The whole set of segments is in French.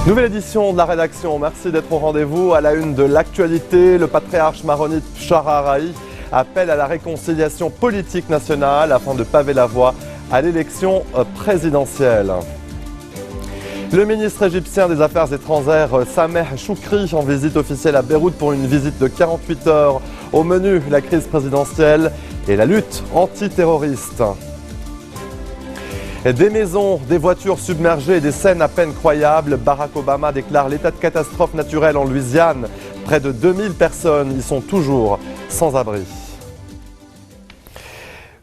Nouvelle édition de la rédaction, merci d'être au rendez-vous. À la une de l'actualité, le patriarche maronite Shahar Rahi appelle à la réconciliation politique nationale afin de paver la voie à l'élection présidentielle. Le ministre égyptien des Affaires étrangères Sameh Choukri en visite officielle à Beyrouth pour une visite de 48 heures. Au menu, la crise présidentielle et la lutte antiterroriste. Des maisons, des voitures submergées et des scènes à peine croyables. Barack Obama déclare l'état de catastrophe naturelle en Louisiane. Près de 2000 personnes y sont toujours sans abri.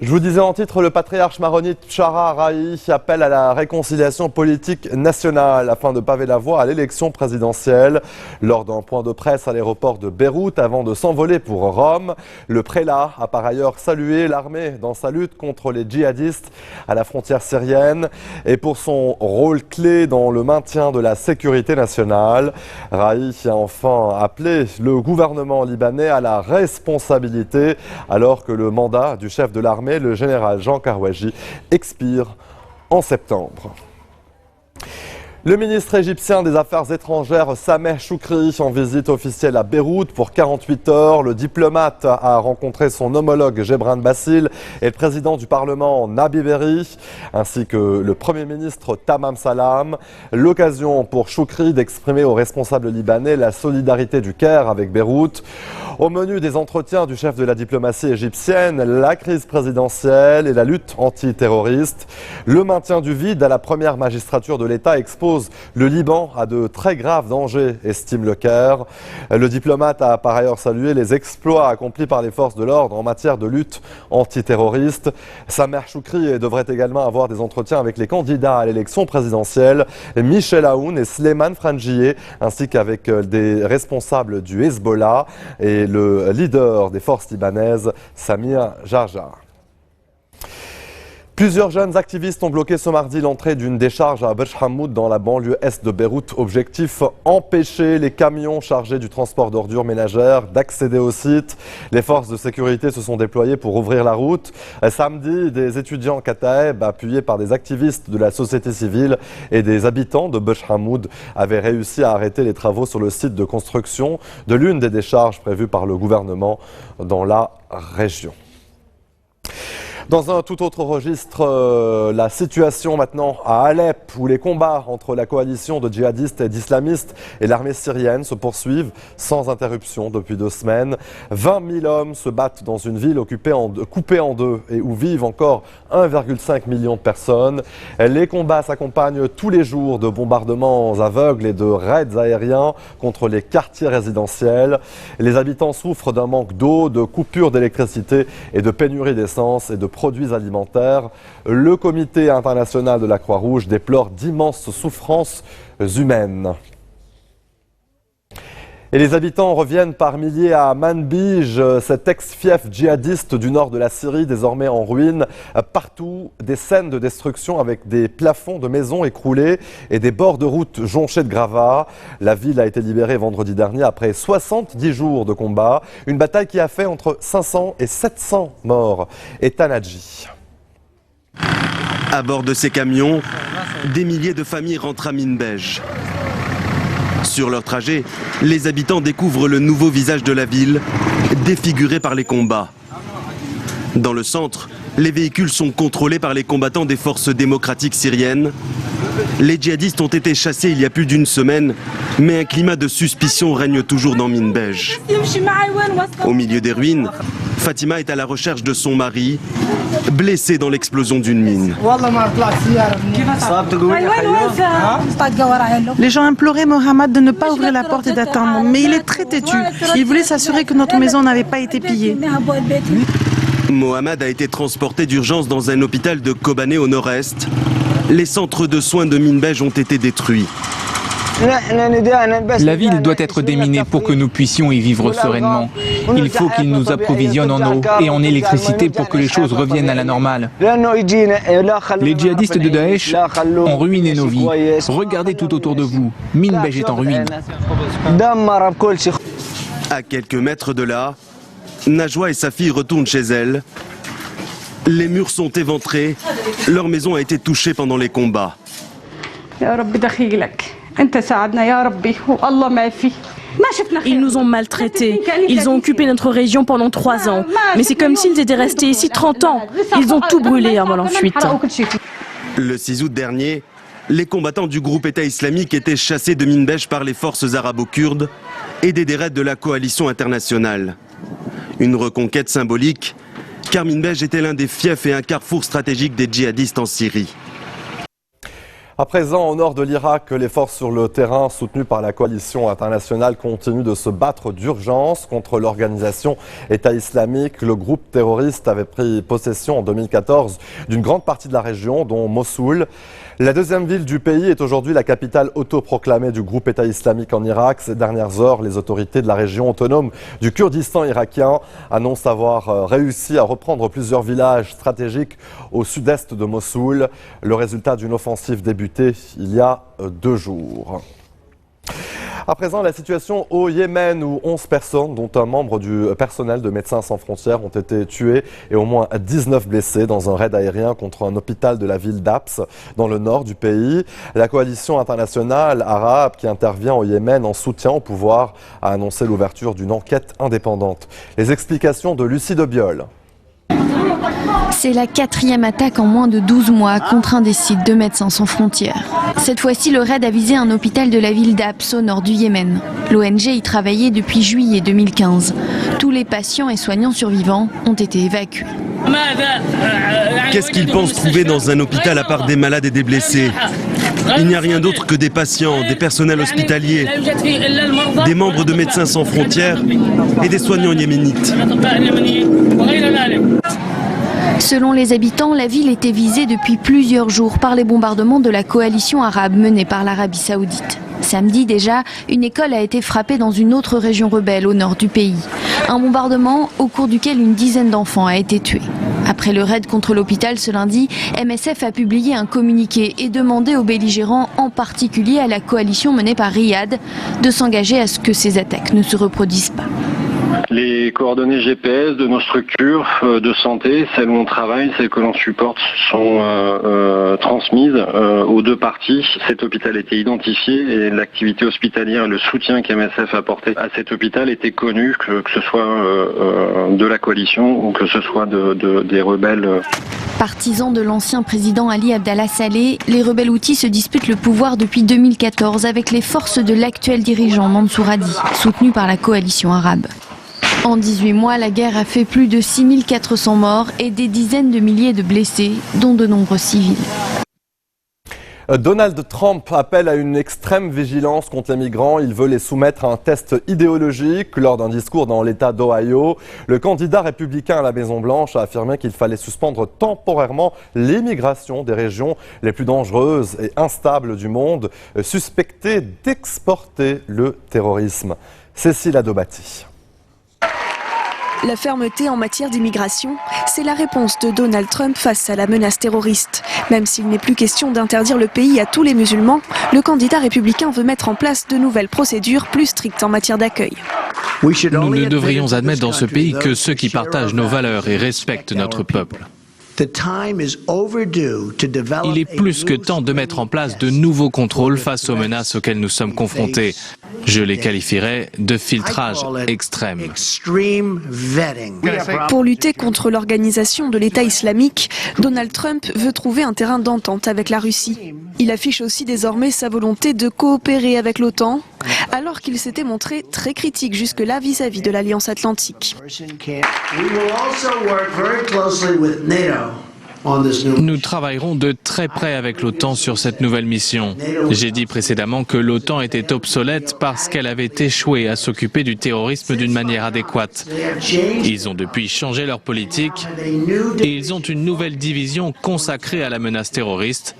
Je vous disais en titre, le patriarche maronite Shahar Rahi appelle à la réconciliation politique nationale afin de paver la voie à l'élection présidentielle. Lors d'un point de presse à l'aéroport de Beyrouth avant de s'envoler pour Rome, le prélat a par ailleurs salué l'armée dans sa lutte contre les djihadistes à la frontière syrienne et pour son rôle clé dans le maintien de la sécurité nationale. Rahi a enfin appelé le gouvernement libanais à la responsabilité alors que le mandat du chef de l'armée, le général Jean Karouaji, expire en septembre. Le ministre égyptien des Affaires étrangères Sameh Choukri en visite officielle à Beyrouth pour 48 heures. Le diplomate a rencontré son homologue Gebran Bassil et le président du Parlement Nabi Berri, ainsi que le Premier ministre Tamam Salam. L'occasion pour Choukri d'exprimer aux responsables libanais la solidarité du Caire avec Beyrouth. Au menu des entretiens du chef de la diplomatie égyptienne, la crise présidentielle et la lutte antiterroriste. Le maintien du vide à la première magistrature de l'État expose le Liban à de très graves dangers, estime le Caire. Le diplomate a par ailleurs salué les exploits accomplis par les forces de l'ordre en matière de lutte antiterroriste. Sameh Choukri devrait également avoir des entretiens avec les candidats à l'élection présidentielle, Michel Aoun et Sleiman Frangieh, ainsi qu'avec des responsables du Hezbollah et le leader des forces libanaises, Samir Jarjar. Plusieurs jeunes activistes ont bloqué ce mardi l'entrée d'une décharge à Burj Hamoud dans la banlieue est de Beyrouth. Objectif, empêcher les camions chargés du transport d'ordures ménagères d'accéder au site. Les forces de sécurité se sont déployées pour ouvrir la route. Samedi, des étudiants Kataeb, appuyés par des activistes de la société civile et des habitants de Burj Hamoud, avaient réussi à arrêter les travaux sur le site de construction de l'une des décharges prévues par le gouvernement dans la région. Dans un tout autre registre, la situation maintenant à Alep, où les combats entre la coalition de djihadistes et d'islamistes et l'armée syrienne se poursuivent sans interruption depuis 2 semaines. 20 000 hommes se battent dans une ville coupée en deux et où vivent encore 1,5 million de personnes. Les combats s'accompagnent tous les jours de bombardements aveugles et de raids aériens contre les quartiers résidentiels. Les habitants souffrent d'un manque d'eau, de coupures d'électricité et de pénurie d'essence et de produits alimentaires. Le comité international de la Croix-Rouge déplore d'immenses souffrances humaines. Et les habitants reviennent par milliers à Manbij, cet ex-fief djihadiste du nord de la Syrie, désormais en ruine. Partout, des scènes de destruction avec des plafonds de maisons écroulés et des bords de route jonchés de gravats. La ville a été libérée vendredi dernier après 70 jours de combat. Une bataille qui a fait entre 500 et 700 morts. Et Tanadji. À bord de ces camions, des milliers de familles rentrent à Minbej. Sur leur trajet, les habitants découvrent le nouveau visage de la ville, défiguré par les combats. Dans le centre, les véhicules sont contrôlés par les combattants des forces démocratiques syriennes. Les djihadistes ont été chassés il y a plus d'1 semaine, mais un climat de suspicion règne toujours dans Minbej. Au milieu des ruines, Fatima est à la recherche de son mari, blessé dans l'explosion d'une mine. Les gens imploraient Mohamed de ne pas ouvrir la porte et d'attendre, mais il est très têtu. Il voulait s'assurer que notre maison n'avait pas été pillée. Mohamed a été transporté d'urgence dans un hôpital de Kobané au nord-est. Les centres de soins de Minbej ont été détruits. La ville doit être déminée pour que nous puissions y vivre sereinement. Il faut qu'ils nous approvisionnent en eau et en électricité pour que les choses reviennent à la normale. Les djihadistes de Daesh ont ruiné nos vies. Regardez tout autour de vous. Minbej est en ruine. À quelques mètres de là, Najwa et sa fille retournent chez elles. Les murs sont éventrés. Leur maison a été touchée pendant les combats. Ils nous ont maltraités. Ils ont occupé notre région pendant 3 ans. Mais c'est comme s'ils étaient restés ici 30 ans. Ils ont tout brûlé avant leur fuite. Le 6 août dernier, les combattants du groupe État islamique étaient chassés de Minbej par les forces arabo-kurdes, aidés des raids de la coalition internationale. Une reconquête symbolique, car Minbej était l'un des fiefs et un carrefour stratégique des djihadistes en Syrie. À présent, au nord de l'Irak, les forces sur le terrain soutenues par la coalition internationale continuent de se battre d'urgence contre l'organisation État islamique. Le groupe terroriste avait pris possession en 2014 d'une grande partie de la région, dont Mossoul. La deuxième ville du pays est aujourd'hui la capitale autoproclamée du groupe État islamique en Irak. Ces dernières heures, les autorités de la région autonome du Kurdistan irakien annoncent avoir réussi à reprendre plusieurs villages stratégiques au sud-est de Mossoul. Le résultat d'une offensive débutée il y a 2 jours. À présent, la situation au Yémen où 11 personnes, dont un membre du personnel de Médecins sans frontières, ont été tuées et au moins 19 blessés dans un raid aérien contre un hôpital de la ville d'Abs, dans le nord du pays. La coalition internationale arabe qui intervient au Yémen en soutien au pouvoir a annoncé l'ouverture d'une enquête indépendante. Les explications de Lucie Debiol. C'est la 4e attaque en moins de 12 mois contre un des sites de Médecins sans frontières. Cette fois-ci, le raid a visé un hôpital de la ville d'Abs au nord du Yémen. L'ONG y travaillait depuis juillet 2015. Tous les patients et soignants survivants ont été évacués. Qu'est-ce qu'ils pensent trouver dans un hôpital à part des malades et des blessés? Il n'y a rien d'autre que des patients, des personnels hospitaliers, des membres de Médecins sans frontières et des soignants yéménites. Selon les habitants, la ville était visée depuis plusieurs jours par les bombardements de la coalition arabe menée par l'Arabie saoudite. Samedi déjà, une école a été frappée dans une autre région rebelle au nord du pays. Un bombardement au cours duquel une dizaine d'enfants a été tuée. Après le raid contre l'hôpital ce lundi, MSF a publié un communiqué et demandé aux belligérants, en particulier à la coalition menée par Riyad, de s'engager à ce que ces attaques ne se reproduisent pas. Les coordonnées GPS de nos structures de santé, celles où on travaille, celles que l'on supporte, sont transmises aux 2 parties. Cet hôpital était identifié et l'activité hospitalière, le soutien qu'MSF apportait à cet hôpital était connu, que ce soit de la coalition ou que ce soit des rebelles. Partisans de l'ancien président Ali Abdallah Saleh, les rebelles houthis se disputent le pouvoir depuis 2014 avec les forces de l'actuel dirigeant Mansour Hadi, soutenu par la coalition arabe. En 18 mois, la guerre a fait plus de 6400 morts et des dizaines de milliers de blessés, dont de nombreux civils. Donald Trump appelle à une extrême vigilance contre les migrants. Il veut les soumettre à un test idéologique. Lors d'un discours dans l'État d'Ohio, le candidat républicain à la Maison-Blanche a affirmé qu'il fallait suspendre temporairement l'immigration des régions les plus dangereuses et instables du monde, suspectées d'exporter le terrorisme. Cécile Adobati. La fermeté en matière d'immigration, c'est la réponse de Donald Trump face à la menace terroriste. Même s'il n'est plus question d'interdire le pays à tous les musulmans, le candidat républicain veut mettre en place de nouvelles procédures plus strictes en matière d'accueil. Nous ne devrions admettre dans ce pays que ceux qui partagent nos valeurs et respectent notre peuple. Il est plus que temps de mettre en place de nouveaux contrôles face aux menaces auxquelles nous sommes confrontés. Je les qualifierais de filtrage extrême. Pour lutter contre l'organisation de l'État islamique, Donald Trump veut trouver un terrain d'entente avec la Russie. Il affiche aussi désormais sa volonté de coopérer avec l'OTAN, alors qu'il s'était montré très critique jusque-là vis-à-vis de l'Alliance Atlantique. Nous travaillerons de très près avec l'OTAN sur cette nouvelle mission. J'ai dit précédemment que l'OTAN était obsolète parce qu'elle avait échoué à s'occuper du terrorisme d'une manière adéquate. Ils ont depuis changé leur politique et ils ont une nouvelle division consacrée à la menace terroriste.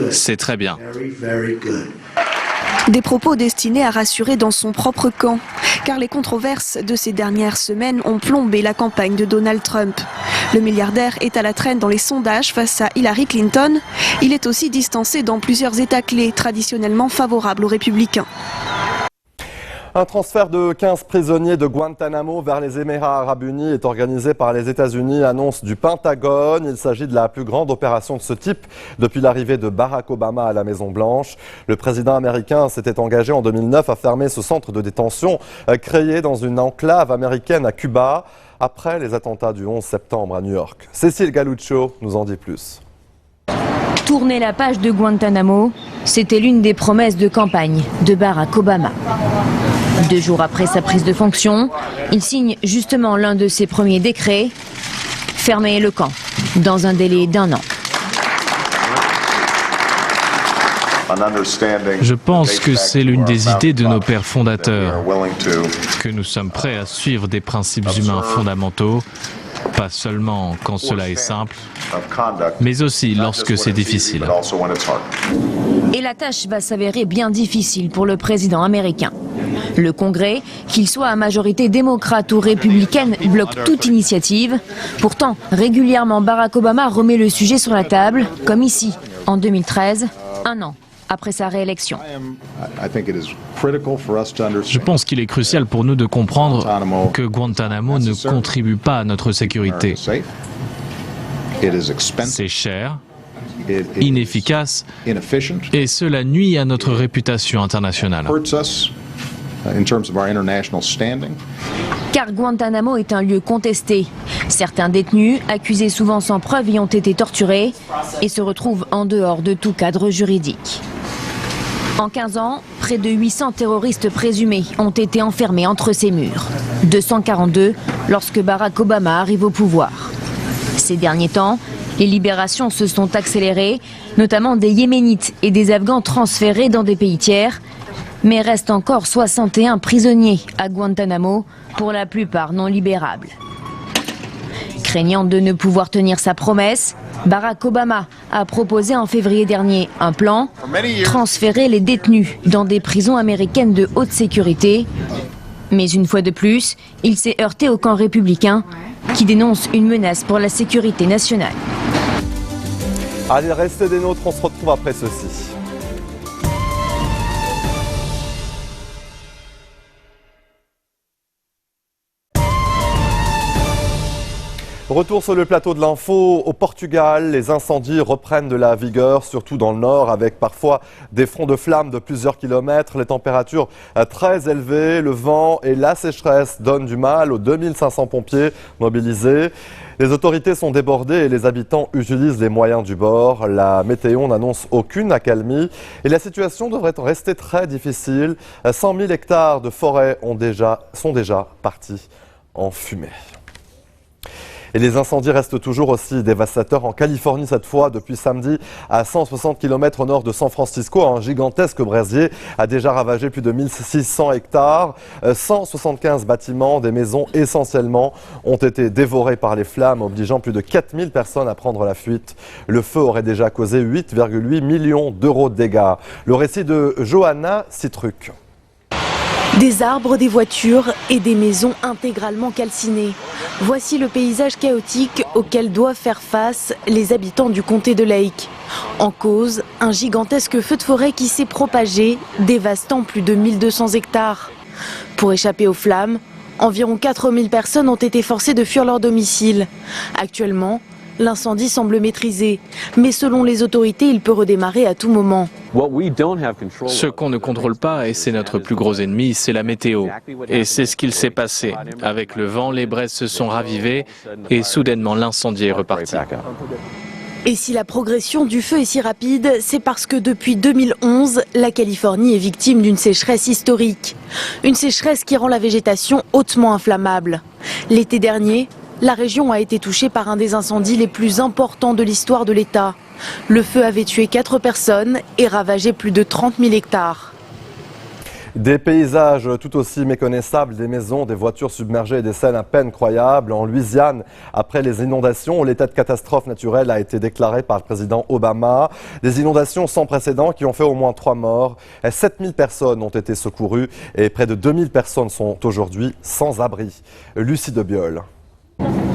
C'est très bien. Des propos destinés à rassurer dans son propre camp, car les controverses de ces dernières semaines ont plombé la campagne de Donald Trump. Le milliardaire est à la traîne dans les sondages face à Hillary Clinton. Il est aussi distancé dans plusieurs États clés traditionnellement favorables aux républicains. Un transfert de 15 prisonniers de Guantanamo vers les Émirats arabes unis est organisé par les États-Unis, annonce du Pentagone. Il s'agit de la plus grande opération de ce type depuis l'arrivée de Barack Obama à la Maison-Blanche. Le président américain s'était engagé en 2009 à fermer ce centre de détention créé dans une enclave américaine à Cuba après les attentats du 11 septembre à New York. Cécile Galluccio nous en dit plus. Tourner la page de Guantanamo, c'était l'une des promesses de campagne de Barack Obama. 2 jours après sa prise de fonction, il signe justement l'un de ses premiers décrets, fermer le camp dans un délai d'1 an. Je pense que c'est l'une des idées de nos pères fondateurs, que nous sommes prêts à suivre des principes humains fondamentaux, pas seulement quand cela est simple, mais aussi lorsque c'est difficile. Et la tâche va s'avérer bien difficile pour le président américain. Le Congrès, qu'il soit à majorité démocrate ou républicaine, bloque toute initiative. Pourtant, régulièrement, Barack Obama remet le sujet sur la table, comme ici, en 2013, 1 an après sa réélection. Je pense qu'il est crucial pour nous de comprendre que Guantanamo ne contribue pas à notre sécurité. C'est cher, inefficace, et cela nuit à notre réputation internationale. Car Guantanamo est un lieu contesté. Certains détenus, accusés souvent sans preuve, y ont été torturés et se retrouvent en dehors de tout cadre juridique. En 15 ans, près de 800 terroristes présumés ont été enfermés entre ces murs. 242 lorsque Barack Obama arrive au pouvoir. Ces derniers temps, les libérations se sont accélérées, notamment des Yéménites et des Afghans transférés dans des pays tiers. Mais restent encore 61 prisonniers à Guantanamo, pour la plupart non libérables. Craignant de ne pouvoir tenir sa promesse, Barack Obama a proposé en février dernier un plan, transférer les détenus dans des prisons américaines de haute sécurité. Mais une fois de plus, il s'est heurté au camp républicain qui dénonce une menace pour la sécurité nationale. Allez, restez des nôtres, on se retrouve après ceci. Retour sur le plateau de l'info. Au Portugal, les incendies reprennent de la vigueur, surtout dans le nord, avec parfois des fronts de flammes de plusieurs kilomètres. Les températures très élevées, le vent et la sécheresse donnent du mal aux 2500 pompiers mobilisés. Les autorités sont débordées et les habitants utilisent les moyens du bord. La météo n'annonce aucune accalmie et la situation devrait rester très difficile. 100 000 hectares de forêt sont déjà partis en fumée. Et les incendies restent toujours aussi dévastateurs en Californie cette fois. Depuis samedi, à 160 km au nord de San Francisco, un gigantesque brasier a déjà ravagé plus de 1600 hectares. 175 bâtiments, des maisons essentiellement, ont été dévorés par les flammes, obligeant plus de 4000 personnes à prendre la fuite. Le feu aurait déjà causé 8,8 millions d'euros de dégâts. Le récit de Johanna Citruc. Des arbres, des voitures et des maisons intégralement calcinées. Voici le paysage chaotique auquel doivent faire face les habitants du comté de Lake. En cause, un gigantesque feu de forêt qui s'est propagé, dévastant plus de 1200 hectares. Pour échapper aux flammes, environ 4000 personnes ont été forcées de fuir leur domicile. Actuellement, l'incendie semble maîtrisé, mais selon les autorités, il peut redémarrer à tout moment. Ce qu'on ne contrôle pas, et c'est notre plus gros ennemi, c'est la météo. Et c'est ce qu'il s'est passé. Avec le vent, les braises se sont ravivées et soudainement l'incendie est reparti. Et si la progression du feu est si rapide, c'est parce que depuis 2011, la Californie est victime d'une sécheresse historique. Une sécheresse qui rend la végétation hautement inflammable. L'été dernier, la région a été touchée par un des incendies les plus importants de l'histoire de l'État. Le feu avait tué 4 personnes et ravagé plus de 30 000 hectares. Des paysages tout aussi méconnaissables, des maisons, des voitures submergées et des scènes à peine croyables. En Louisiane, après les inondations, l'état de catastrophe naturelle a été déclaré par le président Obama. Des inondations sans précédent qui ont fait au moins 3 morts. 7000 personnes ont été secourues et près de 2000 personnes sont aujourd'hui sans abri. Lucie Debiol.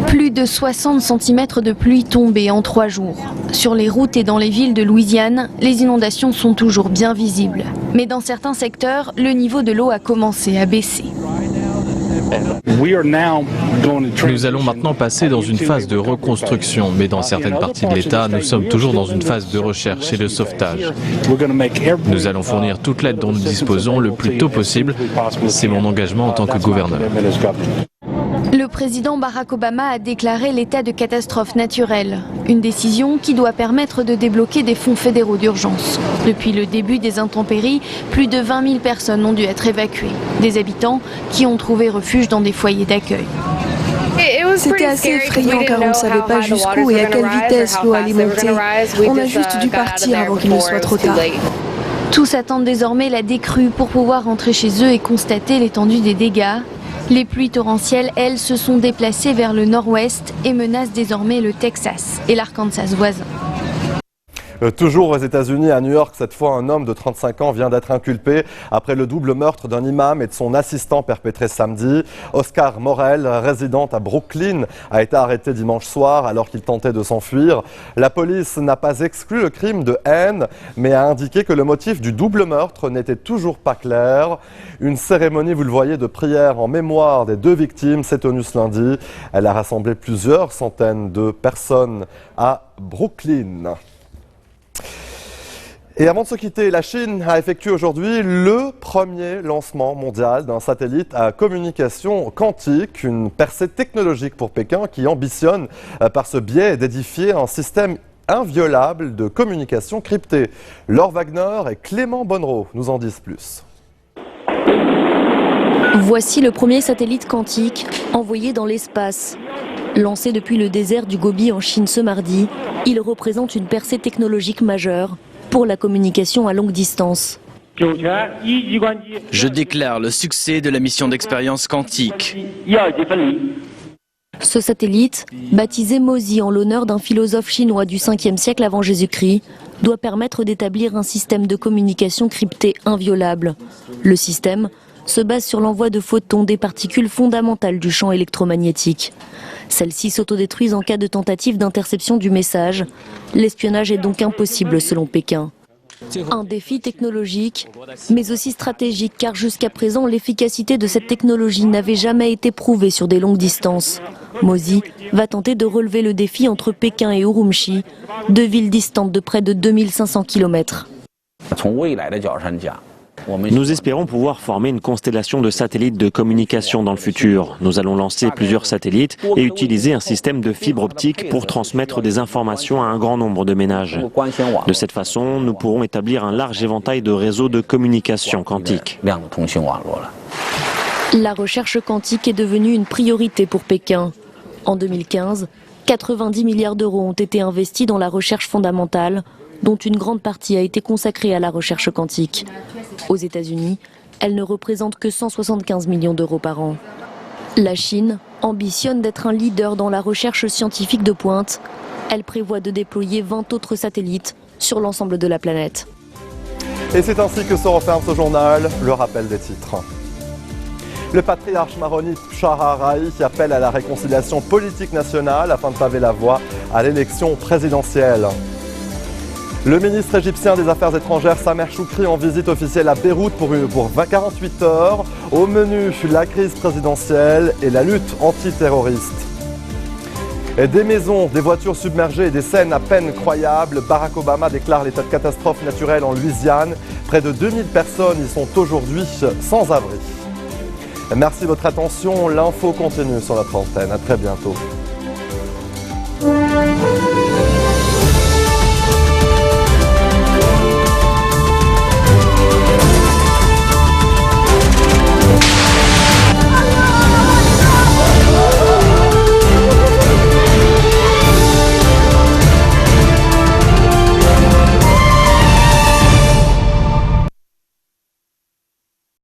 Plus de 60 cm de pluie tombée en 3 jours. Sur les routes et dans les villes de Louisiane, les inondations sont toujours bien visibles. Mais dans certains secteurs, le niveau de l'eau a commencé à baisser. Nous allons maintenant passer dans une phase de reconstruction, mais dans certaines parties de l'État, nous sommes toujours dans une phase de recherche et de sauvetage. Nous allons fournir toute l'aide dont nous disposons le plus tôt possible. C'est mon engagement en tant que gouverneur. Le président Barack Obama a déclaré l'état de catastrophe naturelle, une décision qui doit permettre de débloquer des fonds fédéraux d'urgence. Depuis le début des intempéries, plus de 20 000 personnes ont dû être évacuées, des habitants qui ont trouvé refuge dans des foyers d'accueil. C'était assez effrayant car on ne savait pas jusqu'où et à quelle vitesse l'eau allait monter. On a juste dû partir avant qu'il ne soit trop tard. Tous attendent désormais la décrue pour pouvoir rentrer chez eux et constater l'étendue des dégâts. Les pluies torrentielles, elles, se sont déplacées vers le nord-ouest et menacent désormais le Texas et l'Arkansas voisin. Toujours aux États-Unis, à New York, cette fois, un homme de 35 ans vient d'être inculpé après le double meurtre d'un imam et de son assistant perpétré samedi. Oscar Morel, résident à Brooklyn, a été arrêté dimanche soir alors qu'il tentait de s'enfuir. La police n'a pas exclu le crime de haine, mais a indiqué que le motif du double meurtre n'était toujours pas clair. Une cérémonie, vous le voyez, de prière en mémoire des 2 victimes s'est tenue ce lundi. Elle a rassemblé plusieurs centaines de personnes à Brooklyn. Et avant de se quitter, la Chine a effectué aujourd'hui le premier lancement mondial d'un satellite à communication quantique, une percée technologique pour Pékin qui ambitionne par ce biais d'édifier un système inviolable de communication cryptée. Laure Wagner et Clément Bonnereau nous en disent plus. Voici le premier satellite quantique envoyé dans l'espace. Lancé depuis le désert du Gobi en Chine ce mardi, il représente une percée technologique majeure pour la communication à longue distance. Je déclare le succès de la mission d'expérience quantique. Ce satellite, baptisé Mozi en l'honneur d'un philosophe chinois du 5e siècle avant Jésus-Christ, doit permettre d'établir un système de communication crypté inviolable. Le système se base sur l'envoi de photons, des particules fondamentales du champ électromagnétique. Celles-ci s'autodétruisent en cas de tentative d'interception du message. L'espionnage est donc impossible selon Pékin. Un défi technologique, mais aussi stratégique, car jusqu'à présent, l'efficacité de cette technologie n'avait jamais été prouvée sur des longues distances. Mozi va tenter de relever le défi entre Pékin et Urumqi, 2 villes distantes de près de 2500 km. Nous espérons pouvoir former une constellation de satellites de communication dans le futur. Nous allons lancer plusieurs satellites et utiliser un système de fibre optique pour transmettre des informations à un grand nombre de ménages. De cette façon, nous pourrons établir un large éventail de réseaux de communication quantique. La recherche quantique est devenue une priorité pour Pékin. En 2015, 90 milliards d'euros ont été investis dans la recherche fondamentale, dont une grande partie a été consacrée à la recherche quantique. Aux États-Unis, elle ne représente que 175 millions d'euros par an. La Chine ambitionne d'être un leader dans la recherche scientifique de pointe. Elle prévoit de déployer 20 autres satellites sur l'ensemble de la planète. Et c'est ainsi que se referme ce journal, le rappel des titres. Le patriarche maronite Shahar Rahi appelle à la réconciliation politique nationale afin de paver la voie à l'élection présidentielle. Le ministre égyptien des Affaires étrangères Samer Choukri en visite officielle à Beyrouth pour 48 heures. Au menu, la crise présidentielle et la lutte antiterroriste. Et des maisons, des voitures submergées et des scènes à peine croyables. Barack Obama déclare l'état de catastrophe naturelle en Louisiane. Près de 2000 personnes y sont aujourd'hui sans abri. Merci de votre attention. L'info continue sur notre antenne. À très bientôt.